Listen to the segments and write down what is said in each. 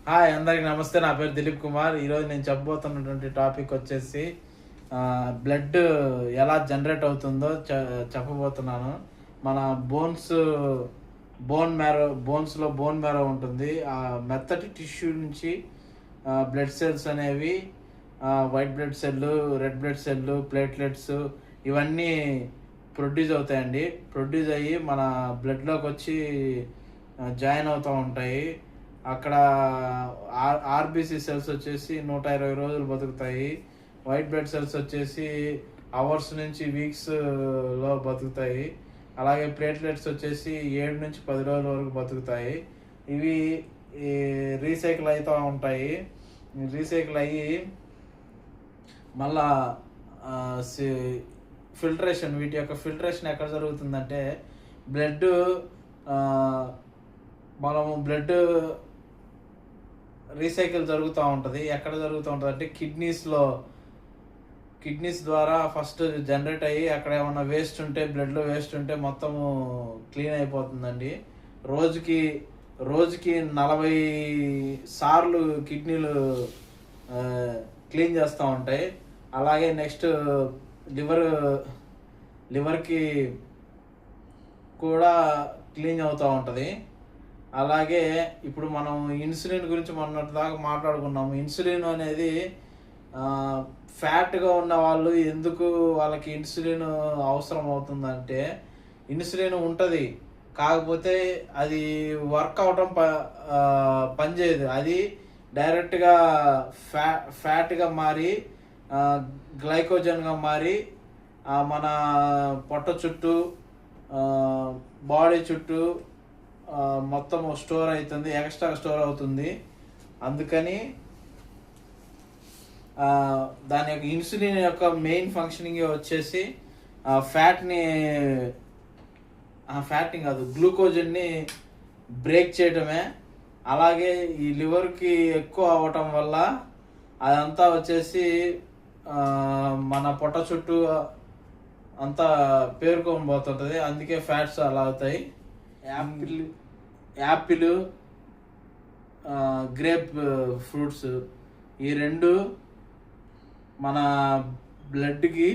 Hi అందరికి నమస్తే. నా పేరు దిలీప్ కుమార్. ఈరోజు నేను చెప్పబోతున్నటువంటి టాపిక్ వచ్చేసి బ్లడ్ ఎలా జనరేట్ అవుతుందో చెప్పబోతున్నాను. మన బోన్స్లో బోన్ మ్యారో ఉంటుంది. ఆ మెత్తటి టిష్యూ నుంచి బ్లడ్ సెల్స్ అనేవి white blood cell, red blood cell, platelets ఇవన్నీ ప్రొడ్యూస్ అవుతాయండి. ప్రొడ్యూస్ అయ్యి మన బ్లడ్లోకి వచ్చి జాయిన్ అవుతూ ఉంటాయి. అక్కడ ఆర్బీసీ సెల్స్ వచ్చేసి 120 రోజులు బతుకుతాయి. వైట్ బ్లడ్ సెల్స్ వచ్చేసి అవర్స్ నుంచి వీక్స్లో బతుకుతాయి. అలాగే ప్లేట్లెట్స్ వచ్చేసి 7 నుంచి 10 రోజుల వరకు బతుకుతాయి. ఇవి రీసైకిల్ అవుతూ ఉంటాయి. రీసైకిల్ అయ్యి మళ్ళా ఫిల్టరేషన్, వీటి యొక్క ఫిల్టరేషన్ ఎక్కడ జరుగుతుందంటే మనము బ్లడ్ రీసైకిల్ జరుగుతూ ఉంటుంది. ఎక్కడ జరుగుతూ ఉంటుంది అంటే కిడ్నీస్ ద్వారా ఫస్ట్ జనరేట్ అయ్యి అక్కడ ఏమన్నా వేస్ట్ ఉంటే, బ్లడ్లో వేస్ట్ ఉంటే మొత్తము క్లీన్ అయిపోతుందండి. రోజుకి 40 సార్లు కిడ్నీలు క్లీన్ చేస్తూ ఉంటాయి. అలాగే నెక్స్ట్ లివర్కి కూడా క్లీన్ అవుతూ ఉంటుంది. అలాగే ఇప్పుడు మనం ఇన్సులిన్ గురించి మొన్నటిదాకా మాట్లాడుకున్నాము. ఇన్సులిన్ అనేది ఫ్యాట్గా ఉన్న వాళ్ళు ఎందుకు వాళ్ళకి ఇన్సులిన్ అవసరం అవుతుందంటే, ఇన్సులిన్ ఉంటుంది కాకపోతే అది వర్క్ అవటం పనిచేయదు. అది డైరెక్ట్గా ఫ్యాట్గా మారి గ్లైకోజన్గా మారి మన పొట్ట చుట్టూ, బాడీ చుట్టూ మొత్తం స్టోర్ అవుతుంది, ఎక్స్ట్రా స్టోర్ అవుతుంది. అందుకని దాని యొక్క ఇన్సులిన్ యొక్క మెయిన్ ఫంక్షనింగ్ వచ్చేసి ఫ్యాట్ని కాదు, గ్లూకోజన్ని బ్రేక్ చేయటమే. అలాగే ఈ లివర్కి ఎక్కువ అవ్వటం వల్ల అదంతా వచ్చేసి మన పొట్ట చుట్టూ అంతా పేరుకొని పోతుంటుంది. అందుకే ఫ్యాట్స్ అలా అవుతాయి. యాపిల్, గ్రేప్ ఫ్రూట్స్ ఈ రెండు మన బ్లడ్కి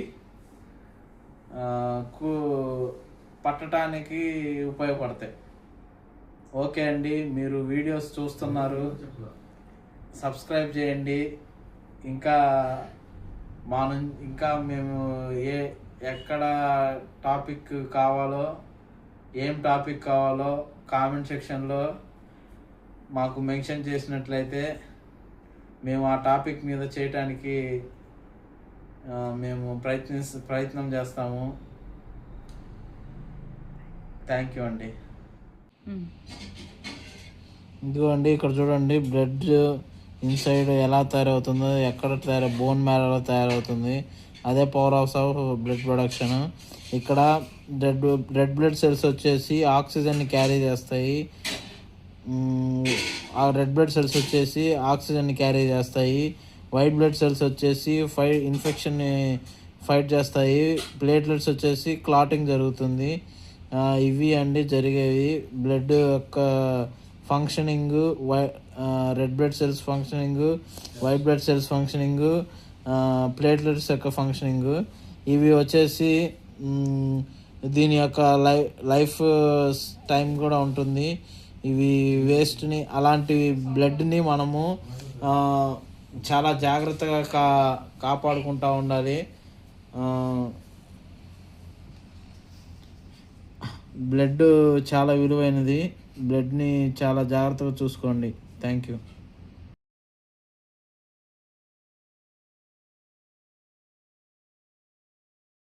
పట్టడానికి ఉపయోగపడతాయి. ఓకే అండి, మీరు వీడియోస్ చూస్తున్నారు, సబ్స్క్రైబ్ చేయండి. ఇంకా మేము ఎక్కడ టాపిక్ కావాలో, ఏం టాపిక్ కావాలో కామెంట్ సెక్షన్లో మాకు మెన్షన్ చేసినట్లయితే మేము ఆ టాపిక్ మీద చేయటానికి మేము ప్రయత్నం చేస్తాము. థ్యాంక్ యూ అండి. ఇదిగోండి, ఇక్కడ చూడండి బ్లడ్ ఇన్సైడ్ ఎలా తయారవుతుందో, ఎక్కడ బోన్ మ్యారోలో తయారవుతుంది. అదే power house of blood production. ఇక్కడ రెడ్ బ్లడ్ సెల్స్ వచ్చేసి ఆక్సిజన్ని క్యారీ చేస్తాయి. ఆ రెడ్ బ్లడ్ సెల్స్ వచ్చేసి ఆక్సిజన్ని క్యారీ చేస్తాయి. వైట్ బ్లడ్ సెల్స్ వచ్చేసి ఇన్ఫెక్షన్ని ఫైట్ చేస్తాయి. ప్లేట్లెట్స్ వచ్చేసి క్లాటింగ్ జరుగుతుంది. ఇవి అండి జరిగేవి. బ్లడ్ యొక్క functioning, red blood cells functioning, white blood cells functioning, platelets యొక్క ఫంక్షనింగ్. ఇవి వచ్చేసి దీని యొక్క లైఫ్ టైం కూడా ఉంటుంది. ఇవి వేస్ట్ని, అలాంటి బ్లడ్ని మనము చాలా జాగ్రత్తగా కాపాడుకుంటూ ఉండాలి. బ్లడ్ చాలా విలువైనది. బ్లడ్ని చాలా జాగ్రత్తగా చూసుకోండి. Thank you.